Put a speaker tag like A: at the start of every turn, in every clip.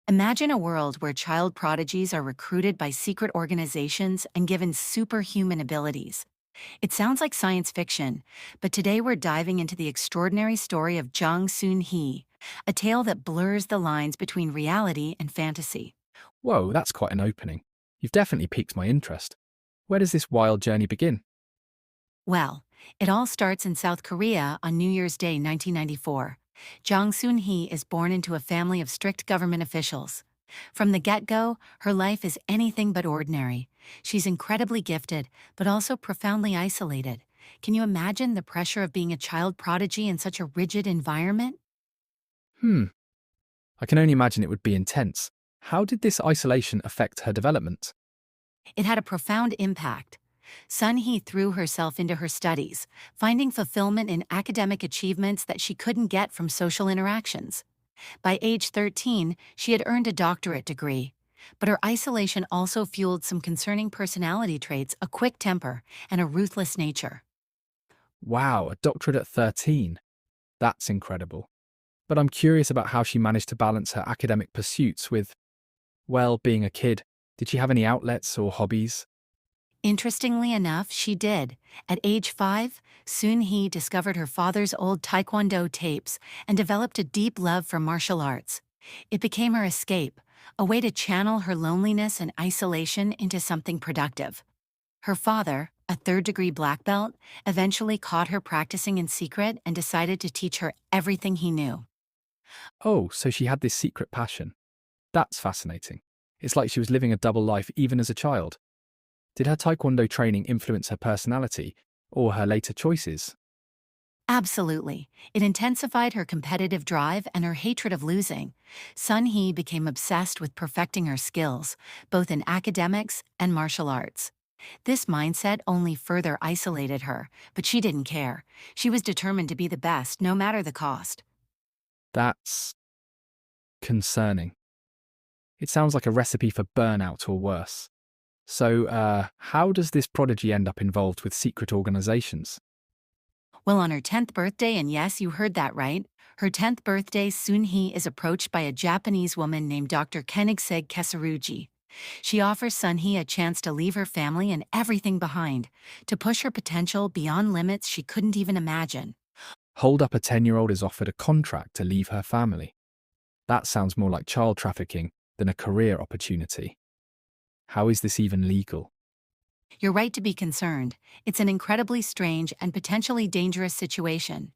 A: Imagine a world where child prodigies are recruited by secret organizations and given superhuman abilities. It sounds like science fiction, but today we're diving into the extraordinary story of Jang Sun Hee, a tale that blurs the lines between reality and fantasy.
B: Whoa, that's quite an opening. You've definitely piqued my interest. Where does this wild journey begin?
A: Well, it all starts in South Korea on New Year's Day 1994. Jang Sun Hee is born into a family of strict government officials. From the get-go, her life is anything but ordinary. She's incredibly gifted, but also profoundly isolated. Can you imagine the pressure of being a child prodigy in such a rigid environment?
B: Hmm, I can only imagine it would be intense. How did this isolation affect her development?
A: It had a profound impact. Sun Hee threw herself into her studies, finding fulfillment in academic achievements that she couldn't get from social interactions. By age 13, she had earned a doctorate degree. But her isolation also fueled some concerning personality traits, a quick temper, and a ruthless nature.
B: Wow, a doctorate at 13. That's incredible. But I'm curious about how she managed to balance her academic pursuits with, well, being a kid. Did she have any outlets or hobbies?
A: Interestingly enough, she did. At age 5, Sun Hee discovered her father's old taekwondo tapes and developed a deep love for martial arts. It became her escape, a way to channel her loneliness and isolation into something productive. Her father, a third-degree black belt, eventually caught her practicing in secret and decided to teach her everything he knew.
B: Oh, so she had this secret passion. That's fascinating. It's like she was living a double life even as a child. Did her taekwondo training influence her personality or her later choices?
A: Absolutely. It intensified her competitive drive and her hatred of losing. Sun Hee became obsessed with perfecting her skills, both in academics and martial arts. This mindset only further isolated her, but she didn't care. She was determined to be the best, no matter the cost.
B: That's concerning. It sounds like a recipe for burnout or worse. So, how does this prodigy end up involved with secret organizations?
A: Well, on her 10th birthday, and yes, you heard that right, her 10th birthday, Sun Hee is approached by a Japanese woman named Dr. Koenigsegg Kesarugi. She offers Sun Hee a chance to leave her family and everything behind, to push her potential beyond limits she couldn't even imagine.
B: Hold up, a 10-year-old is offered a contract to leave her family. That sounds more like child trafficking than a career opportunity. How is this even legal?
A: You're right to be concerned. It's an incredibly strange and potentially dangerous situation.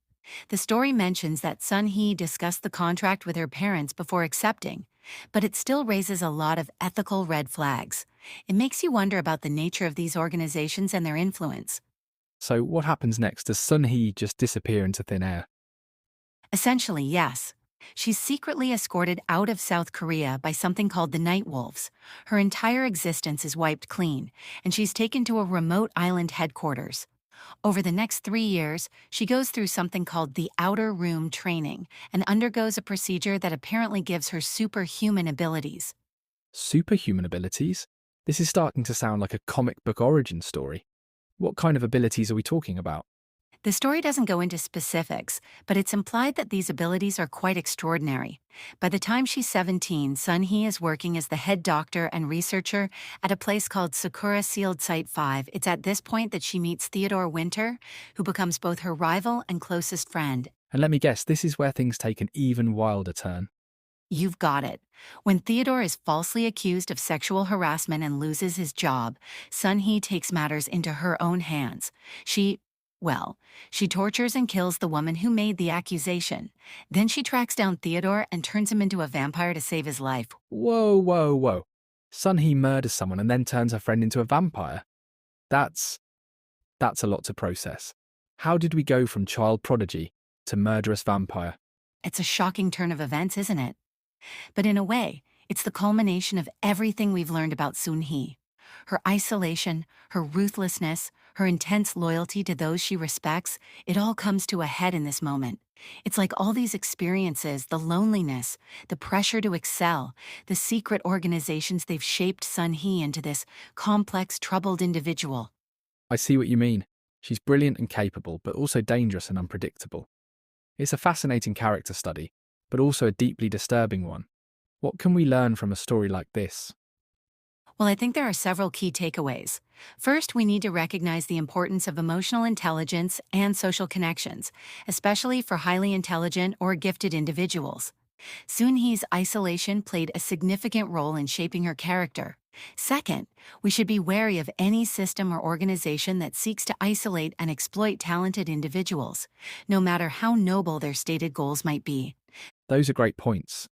A: The story mentions that Sun Hee discussed the contract with her parents before accepting, but it still raises a lot of ethical red flags. It makes you wonder about the nature of these organizations and their influence.
B: So, what happens next? Does Sun Hee just disappear into thin air?
A: Essentially, yes. She's secretly escorted out of South Korea by something called the Night Wolves. Her entire existence is wiped clean, and she's taken to a remote island headquarters. Over the next 3 years, she goes through something called the Outer Room Training and undergoes a procedure that apparently gives her superhuman abilities.
B: Superhuman abilities? This is starting to sound like a comic book origin story. What kind of abilities are we talking about?
A: The story doesn't go into specifics, but it's implied that these abilities are quite extraordinary. By the time she's 17, Sun Hee is working as the head doctor and researcher at a place called Sakura Sealed Site 5. It's at this point that she meets Theodore Winter, who becomes both her rival and closest friend.
B: And let me guess, this is where things take an even wilder turn.
A: You've got it. When Theodore is falsely accused of sexual harassment and loses his job, Sun Hee takes matters into her own hands. Well, she tortures and kills the woman who made the accusation. Then she tracks down Theodore and turns him into a vampire to save his life.
B: Whoa, whoa, whoa. Sun Hee murders someone and then turns her friend into a vampire. That's a lot to process. How did we go from child prodigy to murderous vampire?
A: It's a shocking turn of events, isn't it? But in a way, it's the culmination of everything we've learned about Sun Hee. Her isolation, her ruthlessness, her intense loyalty to those she respects, it all comes to a head in this moment. It's like all these experiences, the loneliness, the pressure to excel, the secret organizations, they've shaped Sun Hee into this complex, troubled individual.
B: I see what you mean. She's brilliant and capable, but also dangerous and unpredictable. It's a fascinating character study, but also a deeply disturbing one. What can we learn from a story like this?
A: Well, I think there are several key takeaways. First, we need to recognize the importance of emotional intelligence and social connections, especially for highly intelligent or gifted individuals. Sun Hee's isolation played a significant role in shaping her character. Second, we should be wary of any system or organization that seeks to isolate and exploit talented individuals, no matter how noble their stated goals might be.
B: Those are great points.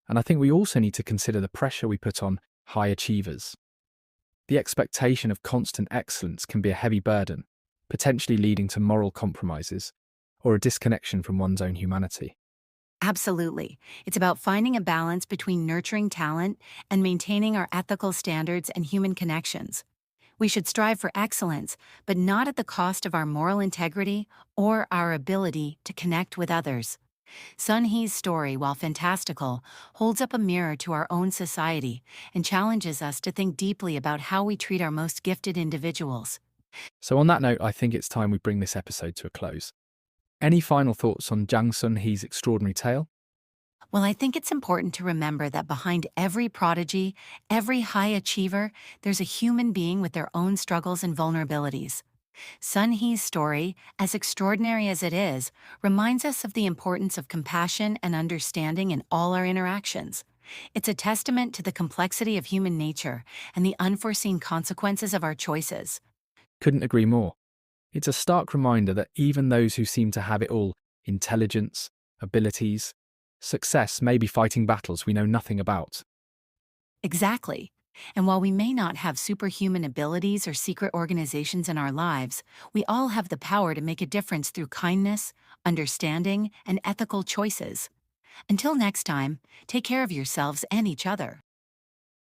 B: And I think we also need to consider the pressure we put on high achievers. The expectation of constant excellence can be a heavy burden, potentially leading to moral compromises or a disconnection from one's own humanity.
A: Absolutely. It's about finding a balance between nurturing talent and maintaining our ethical standards and human connections. We should strive for excellence, but not at the cost of our moral integrity or our ability to connect with others. Sun Hee's story, while fantastical, holds up a mirror to our own society and challenges us to think deeply about how we treat our most gifted individuals.
B: So, on that note, I think it's time we bring this episode to a close. Any final thoughts on Jang Sun Hee's extraordinary tale?
A: Well, I think it's important to remember that behind every prodigy, every high achiever, there's a human being with their own struggles and vulnerabilities. Sun Hee's story, as extraordinary as it is, reminds us of the importance of compassion and understanding in all our interactions. It's a testament to the complexity of human nature and the unforeseen consequences of our choices.
B: Couldn't agree more. It's a stark reminder that even those who seem to have it all, intelligence, abilities, success, may be fighting battles we know nothing about.
A: Exactly. And while we may not have superhuman abilities or secret organizations in our lives, we all have the power to make a difference through kindness, understanding, and ethical choices. Until next time, take care of yourselves and each other.